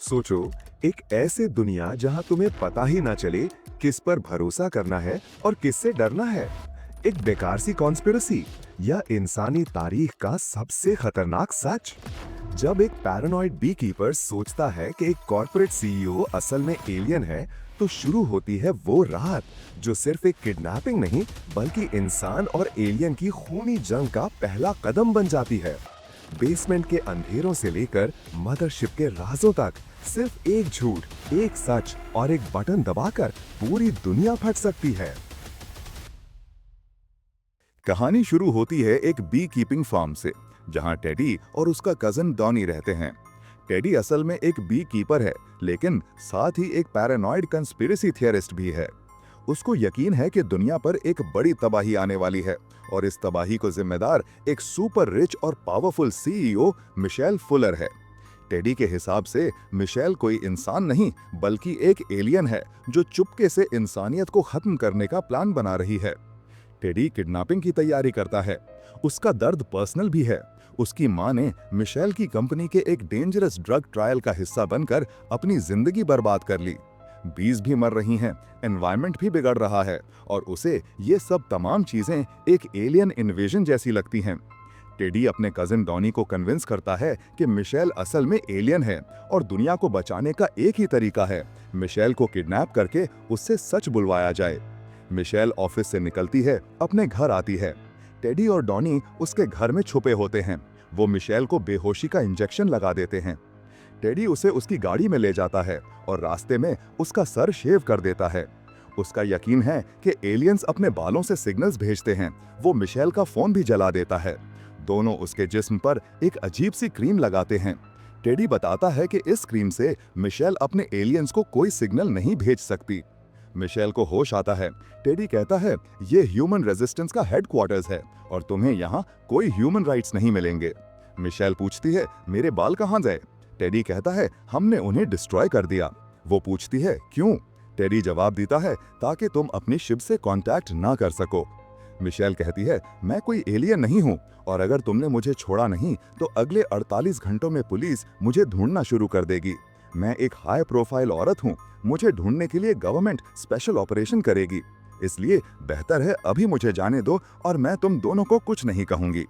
सोचो, एक ऐसे दुनिया जहां तुम्हें पता ही ना चले किस पर भरोसा करना है और किससे डरना है। एक बेकार सी कॉन्स्पिरेसी या इंसानी तारीख का सबसे खतरनाक सच। जब एक पैरानॉइड बीकीपर सोचता है कि एक कॉर्पोरेट सीईओ असल में एलियन है, तो शुरू होती है वो रात जो सिर्फ एक किडनैपिंग नहीं बल्कि इंसान और एलियन की खूनी जंग का पहला कदम बन जाती है। बेसमेंट के अंधेरों से लेकर मदरशिप के राजों तक सिर्फ एक झूठ, एक सच और एक बटन दबाकर पूरी दुनिया फट सकती है। कहानी शुरू होती है एक बी कीपिंग फार्म से, जहां टेडी और उसका कजन डॉनी रहते हैं। टेडी असल में एक बी कीपर है, लेकिन साथ ही एक पैरानॉइड कंस्पिरेसी थियरिस्ट भी है। उसको यकीन है कि दुनिया पर एक बड़ी तबाही आने वाली है और इस तबाही को जिम्मेदार एक सुपर रिच और पावरफुल सीईओ मिशेल फुलर है। टेडी के हिसाब से मिशेल कोई इंसान नहीं बल्कि एक एलियन है जो चुपके से इंसानियत को खत्म करने का प्लान बना रही है। टेडी किडनैपिंग की तैयारी करता है। उसका दर्द पर्सनल भी है। उसकी मां ने मिशेल की कंपनी के एक डेंजरस ड्रग ट्रायल का हिस्सा बनकर अपनी जिंदगी बर्बाद कर ली। बीज भी मर रही हैं, एनवायरनमेंट भी बिगड़ रहा है और उसे ये सब तमाम चीजें एक एलियन इन्वेजन जैसी लगती हैं। टेडी अपने कजिन डॉनी को कन्विंस करता है कि मिशेल असल में एलियन है और दुनिया को बचाने का एक ही तरीका है, मिशेल को किडनैप करके उससे सच बुलवाया जाए। मिशेल ऑफिस से निकलती है, अपने घर आती है। टेडी और डॉनी उसके घर में छुपे होते हैं। वो मिशेल को बेहोशी का इंजेक्शन लगा देते हैं। टेडी उसे उसकी गाड़ी में ले जाता है और रास्ते में उसका सर शेव कर देता है। उसका यकीन है कि एलियंस अपने बालों से सिग्नल्स भेजते हैं। वो मिशेल का फोन भी जला देता है। दोनों उसके जिस्म पर एक अजीब सी क्रीम लगाते हैं। टेडी बताता है कि इस क्रीम से मिशेल अपने एलियंस को कोई सिग्नल नहीं भेज सकती। मिशेल को होश आता है। टेडी कहता है, ये ह्यूमन रेजिस्टेंस का हेडक्वार्टर्स है और तुम्हें यहाँ कोई ह्यूमन राइट्स नहीं मिलेंगे। मिशेल पूछती है, मेरे बाल कहाँ गए? टेडी कहता है, हमने उन्हें डिस्ट्रॉय कर दिया। वो पूछती है, क्यों? टेडी जवाब देता है, ताकि तुम अपनी शिप से कांटेक्ट ना कर सको। मिशेल कहती है, मैं कोई एलियन नहीं हूँ और अगर तुमने मुझे छोड़ा नहीं तो अगले 48 घंटों में पुलिस मुझे ढूंढना शुरू कर देगी। मैं एक हाई प्रोफाइल औरत हूँ, मुझे ढूंढने के लिए गवर्नमेंट स्पेशल ऑपरेशन करेगी, इसलिए बेहतर है अभी मुझे जाने दो और मैं तुम दोनों को कुछ नहीं कहूंगी।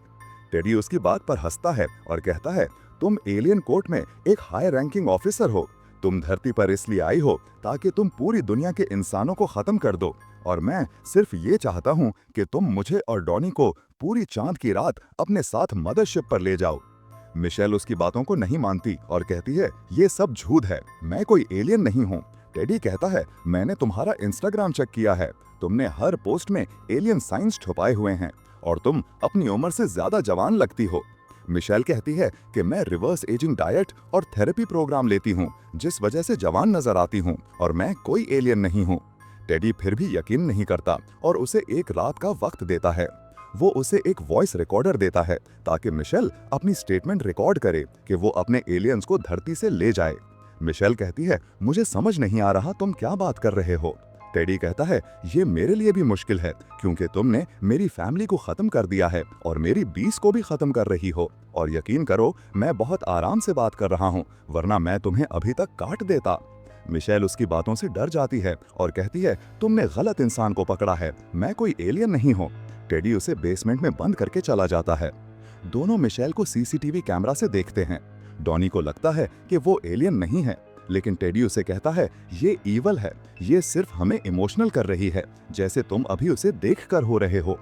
टेडी उसकी बात पर हंसता है और कहता है, तुम एलियन कोर्ट में एक हाई रैंकिंग ऑफिसर हो। तुम धरती पर इसलिए आई हो ताकि तुम पूरी दुनिया के इंसानों को खत्म कर दो और मैं सिर्फ ये चाहता हूँ कि तुम मुझे और डॉनी को पूरी चांद की रात अपने साथ मदरशिप पर ले जाओ। मिशेल उसकी बातों को नहीं मानती और कहती है, ये सब झूठ है, मैं कोई एलियन नहीं हूँ। टेडी कहता है, मैंने तुम्हारा इंस्टाग्राम चेक किया है, तुमने हर पोस्ट में एलियन साइंस छुपाए हुए हैं और तुम अपनी उम्र से ज्यादा जवान लगती हो। मिशेल कहती है कि मैं रिवर्स एजिंग डाइट और थेरेपी प्रोग्राम लेती हूँ, जिस वजह से जवान नजर आती हूँ और मैं कोई एलियन नहीं हूँ। टेडी फिर भी यकीन नहीं करता और उसे एक रात का वक्त देता है। वो उसे एक वॉइस रिकॉर्डर देता है ताकि मिशेल अपनी स्टेटमेंट रिकॉर्ड करे कि वो अपने एलियंस को धरती से ले जाए। मिशेल कहती है, मुझे समझ नहीं आ रहा तुम क्या बात कर रहे हो। टेडी कहता है, ये मेरे लिए भी मुश्किल है क्योंकि तुमने मेरी फैमिली को खत्म कर दिया है और मेरी बीस को भी खत्म कर रही हो और यकीन करो मैं बहुत आराम से बात कर रहा हूँ, वरना मैं तुम्हें अभी तक काट देता। मिशेल उसकी बातों से डर जाती है और कहती है, तुमने गलत इंसान को पकड़ा है, मैं कोई एलियन नहीं हूँ। टेडी उसे बेसमेंट में बंद करके चला जाता है। दोनों मिशेल को सीसीटीवी कैमरा से देखते हैं। डॉनी को लगता है कि वो एलियन नहीं है, लेकिन टेडी उसे कहता है, ये ईवल है, ये सिर्फ हमें इमोशनल कर रही है, जैसे तुम अभी उसे देख कर हो रहे हो।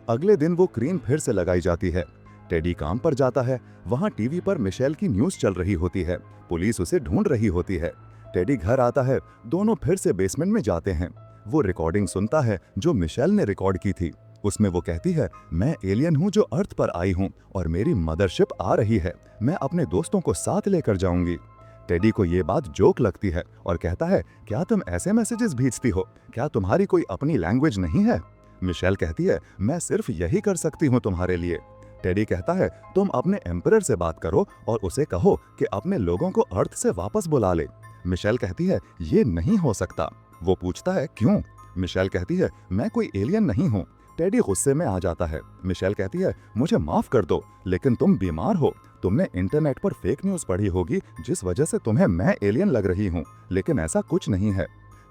अगले दिन वो क्रीम फिर से लगाई जाती है। टेडी काम पर जाता है। वहाँ टीवी पर मिशेल की न्यूज चल रही होती है। पुलिस उसे ढूंढ रही होती है। टेडी घर आता है। दोनों फिर से बेसमेंट में जाते हैं। वो रिकॉर्डिंग सुनता है जो मिशेल ने रिकॉर्ड की थी। उसमें वो कहती है, मैं एलियन हूँ जो अर्थ पर आई हूँ और मेरी मदरशिप आ रही है, मैं अपने दोस्तों को साथ लेकर जाऊंगी। टेडी को ये बात जोक लगती है और कहता है, क्या तुम ऐसे मैसेजेस भेजती हो? क्या तुम्हारी कोई अपनी लैंग्वेज नहीं है? मिशेल कहती है, मैं सिर्फ यही कर सकती हूँ तुम्हारे लिए। टेडी कहता है, तुम अपने एम्परर से बात करो और उसे कहो कि अपने लोगों को अर्थ से वापस बुला ले। मिशेल कहती है, ये नहीं हो सकता। वो पूछता है, क्यों? मिशेल कहती है, मैं कोई एलियन नहीं हूँ। टेडी गुस्से में आ जाता है। मिशेल कहती है, मुझे माफ कर दो, लेकिन तुम बीमार हो, तुमने इंटरनेट पर फेक न्यूज़ पढ़ी होगी जिस वजह से तुम्हें मैं एलियन लग रही हूँ, लेकिन ऐसा कुछ नहीं है।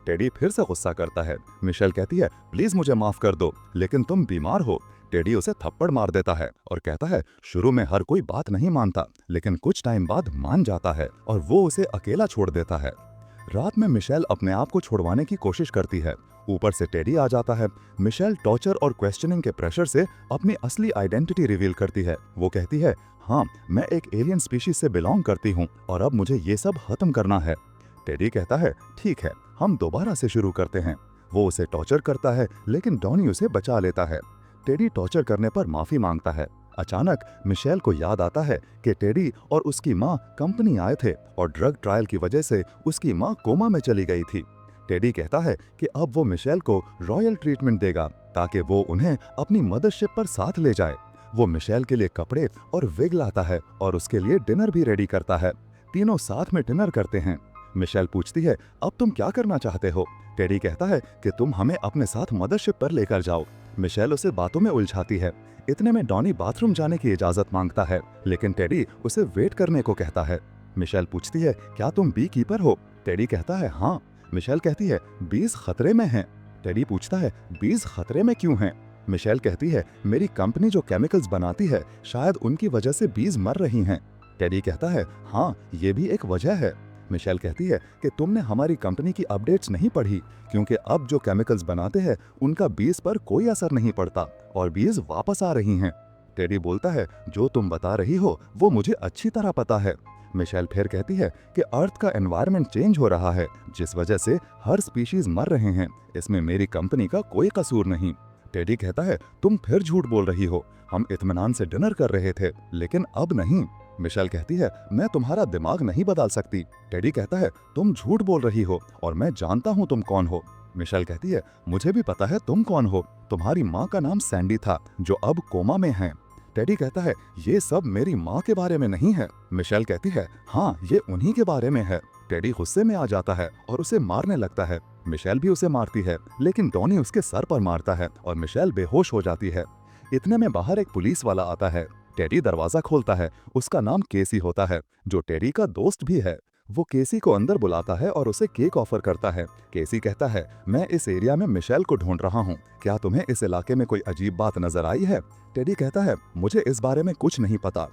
टेडी फिर से गुस्सा करता है। मिशेल कहती है, प्लीज मुझे माफ कर दो, लेकिन तुम बीमार हो। टेडी उसे थप्पड़ मार देता है और कहता है, शुरू में हर कोई बात नहीं मानता, लेकिन कुछ टाइम बाद मान जाता है और वो उसे अकेला छोड़ देता है। रात में मिशेल अपने आप को छुड़वाने की कोशिश करती है। ऊपर से टेडी आ जाता है। मिशेल टॉर्चर और क्वेश्चनिंग के प्रेशर से अपनी असली आइडेंटिटी रिवील करती है। वो कहती है, हाँ, मैं एक एलियन स्पीशीज से बिलोंग करती हूँ और अब मुझे ये सब खत्म करना है। टेडी कहता है, ठीक है, हम दोबारा से शुरू करते हैं। वो उसे टॉर्चर करता है, लेकिन डॉनी उसे बचा लेता है। टेडी टॉर्चर करने पर माफी मांगता है। अचानक मिशेल को याद आता है कि टेडी और उसकी माँ कंपनी आए थे और ड्रग ट्रायल की वजह से उसकी माँ कोमा में चली गई थी। टेडी कहता है कि अब वो मिशेल को रॉयल ट्रीटमेंट देगा ताकि वो उन्हें अपनी मदरशिप पर साथ ले जाए। वो मिशेल के लिए कपड़े और विग लाता है और उसके लिए डिनर भी रेडी करता है। तीनों साथ में डिनर करते हैं। मिशेल पूछती है, अब तुम क्या करना चाहते हो? टेडी कहता है कि तुम हमें अपने साथ मदरशिप पर लेकर जाओ। मिशेल उसे बातों में उलझाती है। इतने में डॉनी बाथरूम जाने की इजाजत मांगता है, लेकिन टेडी उसे वेट करने को कहता है। मिशेल पूछती है, क्या तुम बी कीपर हो? टेडी कहता है, हाँ। मिशेल कहती है, बीज खतरे में हैं। टेडी पूछता है, बीज खतरे में क्यों हैं? मिशेल कहती है, मेरी कंपनी जो केमिकल्स बनाती है, शायद उनकी वजह से बीज मर रही हैं। टेडी कहता है, हाँ, ये भी एक वजह है। मिशेल कहती है कि तुमने हमारी कंपनी की अपडेट्स नहीं पढ़ी, क्योंकि अब जो केमिकल्स बनाते हैं उनका बीज पर कोई असर नहीं पड़ता और बीज वापस आ रही हैं। टेडी बोलता है, जो तुम बता रही हो वो मुझे अच्छी तरह पता है। मिशेल फिर कहती है कि अर्थ का एनवायरनमेंट चेंज हो रहा है, जिस वजह से हर स्पीशीज मर रहे हैं। इसमें मेरी कंपनी का कोई कसूर नहीं। टेडी कहता है, तुम फिर झूठ बोल रही हो। हम इत्मीनान से डिनर कर रहे थे, लेकिन अब नहीं। मिशेल कहती है, मैं तुम्हारा दिमाग नहीं बदल सकती। टेडी कहता है, तुम झूठ बोल रही हो और मैं जानता हूँ तुम कौन हो। मिशेल कहती है, मुझे भी पता है तुम कौन हो। तुम्हारी माँ का नाम सैंडी था, जो अब कोमा में है। टेडी कहता है, ये सब मेरी माँ के बारे में नहीं है। मिशेल कहती है, हाँ, ये उन्हीं के बारे में है। टेडी गुस्से में आ जाता है और उसे मारने लगता है। मिशेल भी उसे मारती है, लेकिन डॉनी उसके सर पर मारता है और मिशेल बेहोश हो जाती है। इतने में बाहर एक पुलिस वाला आता है। टेडी दरवाजा खोलता है। उसका नाम केसी होता है, जो टेडी का दोस्त भी है। वो केसी को अंदर बुलाता है और उसे केक ऑफर करता है। केसी कहता है, मैं इस एरिया में मिशेल को ढूंढ रहा हूँ, क्या तुम्हें इस इलाके में कोई अजीब बात नजर आई है? टेडी कहता है, मुझे इस बारे में कुछ नहीं पता।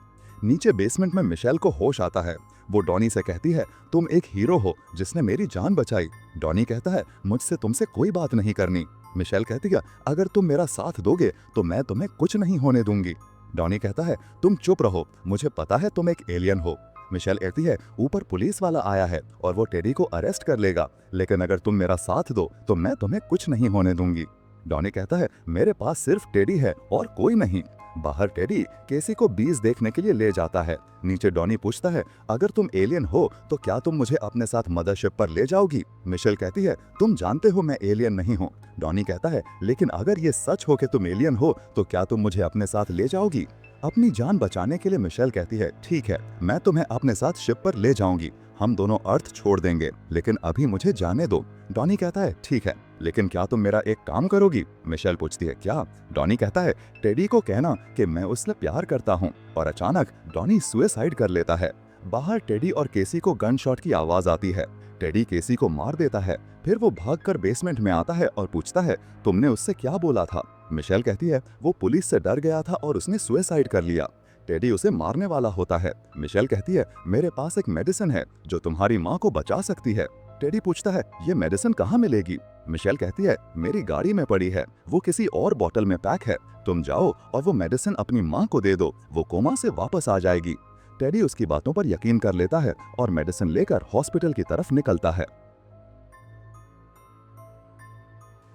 नीचे बेसमेंट में मिशेल को होश आता है। वो डॉनी से कहती है, तुम एक हीरो हो जिसने मेरी जान बचाई। डॉनी कहता है, मुझसे तुमसे कोई बात नहीं करनी। मिशेल कहती है, अगर तुम मेरा साथ दोगे तो मैं तुम्हें कुछ नहीं होने दूंगी। डॉनी कहता है, तुम चुप रहो, मुझे पता है तुम एक एलियन हो। मिशेल कहती है, ऊपर पुलिस वाला आया है और वो टेडी को अरेस्ट कर लेगा, लेकिन अगर तुम मेरा साथ दो तो मैं तुम्हें कुछ नहीं होने दूंगी। डॉनी कहता है, मेरे पास सिर्फ टेडी है और कोई नहीं। बाहर टेडी केसी को बीज देखने के लिए ले जाता है। नीचे डॉनी पूछता है, अगर तुम एलियन हो तो क्या तुम मुझे अपने साथ मदरशिप पर ले जाओगी? मिशेल कहती है, तुम जानते हो मैं एलियन नहीं हूँ। डॉनी कहता है, लेकिन अगर ये सच हो कि तुम एलियन हो तो क्या तुम मुझे अपने साथ ले जाओगी? अपनी जान बचाने के लिए मिशेल कहती है, ठीक है, मैं तुम्हें अपने साथ शिप पर ले जाऊंगी। हम दोनों अर्थ छोड़ देंगे, लेकिन अभी मुझे जाने दो। डॉनी कहता है, ठीक है, लेकिन क्या तुम मेरा एक काम करोगी? मिशेल पूछती है, क्या? डॉनी कहता है, टेडी को कहना कि मैं उससे प्यार करता हूँ। और अचानक डॉनी सुसाइड कर लेता है। बाहर टेडी और केसी को गन शॉट की आवाज आती है। टेडी केसी को मार देता है। फिर वो भागकर बेसमेंट में आता है और पूछता है, तुमने उससे क्या बोला था? मिशेल कहती है, वो पुलिस से डर गया था और उसने सुसाइड कर लिया। टेडी उसे मारने वाला होता है। मिशेल कहती है, मेरे पास एक मेडिसिन है जो तुम्हारी माँ को बचा सकती है। टेडी पूछता है, ये मेडिसिन कहाँ मिलेगी? मिशेल कहती है, मेरी गाड़ी में पड़ी है, वो किसी और बोतल में पैक है। तुम जाओ और वो मेडिसिन अपनी माँ को दे दो, वो कोमा से वापस आ जाएगी। टेडी उसकी बातों पर यकीन कर लेता है और मेडिसिन लेकर हॉस्पिटल की तरफ निकलता है।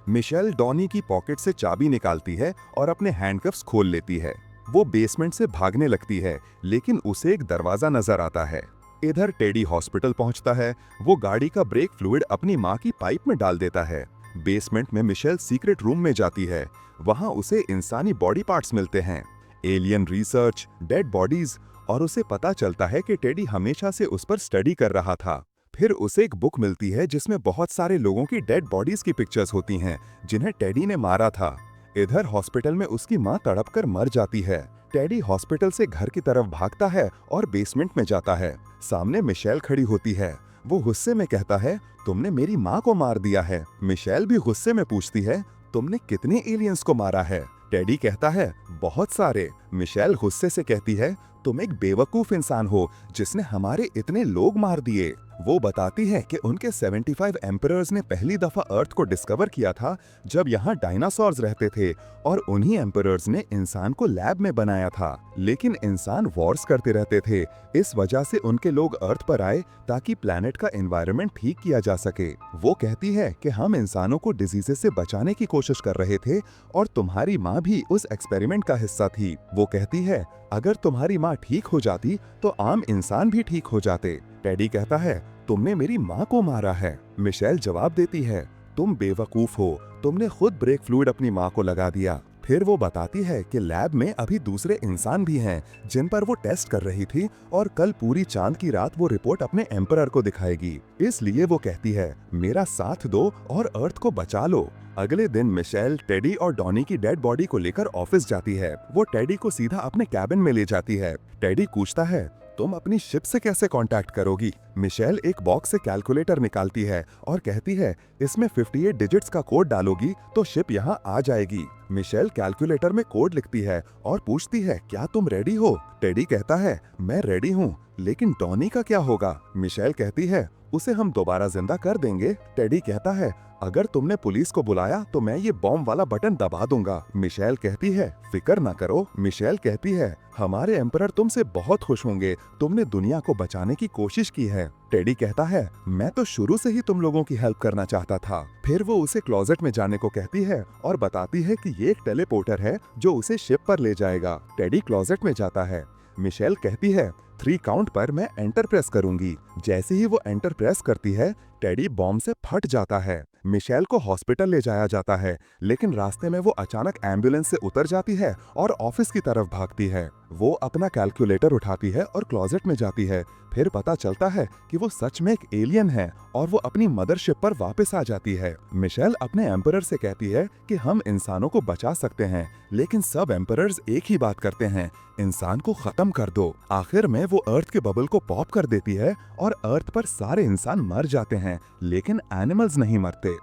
मिशेल डॉनी की पॉकेट से चाबी निकालती है और अपने हैंडकफ्स खोल लेती है। वो बेसमेंट से भागने लगती है, लेकिन उसे एक दरवाजा नजर आता है। इधर टेडी हॉस्पिटल पहुंचता है। वो गाड़ी का ब्रेक फ्लूइड अपनी माँ की पाइप में डाल देता है। बेसमेंट में मिशेल सीक्रेट रूम में जाती है। वहां उसे इंसानी बॉडी पार्ट्स मिलते हैं, एलियन रिसर्च, डेड बॉडीज, और उसे पता चलता है कि टेडी हमेशा से उस पर स्टडी कर रहा था। फिर उसे एक बुक मिलती है जिसमें बहुत सारे लोगों की डेड बॉडीज की पिक्चर्स होती हैं जिन्हें टेडी ने मारा था। इधर हॉस्पिटल में उसकी माँ तड़पकर मर जाती है। टेडी हॉस्पिटल से घर की तरफ भागता है और बेसमेंट में जाता है। सामने मिशेल खड़ी होती है। वो गुस्से में कहता है, तुमने मेरी माँ को मार दिया है। मिशेल भी गुस्से में पूछती है, तुमने कितने एलियंस को मारा है? टेडी कहता है, बहुत सारे। मिशेल गुस्से से कहती है, तुम एक बेवकूफ इंसान हो जिसने हमारे इतने लोग मार दिए। वो बताती है कि उनके 75 एम्परर्स ने पहली दफा अर्थ को डिस्कवर किया था जब यहाँ डायनासोर्स रहते थे, और उन्हीं एम्परर्स ने इंसान को लैब में बनाया था। लेकिन इंसान वॉर्स करते रहते थे, इस वजह से उनके लोग अर्थ पर आए ताकि प्लैनेट का एनवायरनमेंट ठीक किया जा सके। वो कहती है कि हम इंसानों को डिजीजेस से बचाने की कोशिश कर रहे थे और तुम्हारी माँ भी उस एक्सपेरिमेंट का हिस्सा थी। वो कहती है, अगर तुम्हारी माँ ठीक हो जाती तो आम इंसान भी ठीक हो जाते। टेडी कहता है, तुमने मेरी माँ को मारा है। मिशेल जवाब देती है, तुम बेवकूफ हो, तुमने खुद ब्रेक फ्लूइड अपनी माँ को लगा दिया। फिर वो बताती है कि लैब में अभी दूसरे इंसान भी हैं जिन पर वो टेस्ट कर रही थी, और कल पूरी चांद की रात वो रिपोर्ट अपने एम्परर को दिखाएगी। इसलिए वो कहती है, मेरा साथ दो और अर्थ को बचा लो। अगले दिन मिशेल टेडी और डॉनी की डेड बॉडी को लेकर ऑफिस जाती है। वो टेडी को सीधा अपने कैबिन में ले जाती है। टेडी पूछता है, तुम अपनी शिप से कैसे कांटेक्ट करोगी? मिशेल एक बॉक्स से कैलकुलेटर निकालती है और कहती है, इसमें 58 डिजिट्स का कोड डालोगी तो शिप यहाँ आ जाएगी। मिशेल कैलकुलेटर में कोड लिखती है और पूछती है, क्या तुम रेडी हो? टेडी कहता है, मैं रेडी हूँ, लेकिन डॉनी का क्या होगा? मिशेल कहती है, उसे हम दोबारा जिंदा कर देंगे। टेडी कहता है, अगर तुमने पुलिस को बुलाया तो मैं ये बॉम्ब वाला बटन दबा दूंगा। मिशेल कहती है, फिक्र ना करो। मिशेल कहती है, हमारे एम्परर तुमसे बहुत खुश होंगे, तुमने दुनिया को बचाने की कोशिश की है। टेडी कहता है, मैं तो शुरू से ही तुम लोगों की हेल्प करना चाहता था। फिर वो उसे क्लोजेट में जाने को कहती है और बताती है कि ये एक टेलीपोर्टर है जो उसे शिप पर ले जाएगा। टेडी क्लोजेट में जाता है। मिशेल कहती है, 3 काउंट पर मैं एंटर प्रेस करूंगी। जैसे ही वो एंटर प्रेस करती है, टेडी बॉम्ब से फट जाता है। मिशेल को हॉस्पिटल ले जाया जाता है, लेकिन रास्ते में वो अचानक एम्बुलेंस से उतर जाती है और ऑफिस की तरफ भागती है। वो अपना कैलकुलेटर उठाती है और क्लोजेट में जाती है। फिर पता चलता है कि वो सच में एक एलियन है और वो अपनी मदरशिप पर वापस आ जाती है। मिशेल अपने एम्परर से कहती है कि हम इंसानों को बचा सकते हैं, लेकिन सब एम्परर्स एक ही बात करते हैं, इंसान को खत्म कर दो। आखिर में वो अर्थ के बबल को पॉप कर देती है और अर्थ पर सारे इंसान मर जाते हैं, लेकिन एनिमल्स नहीं मरते।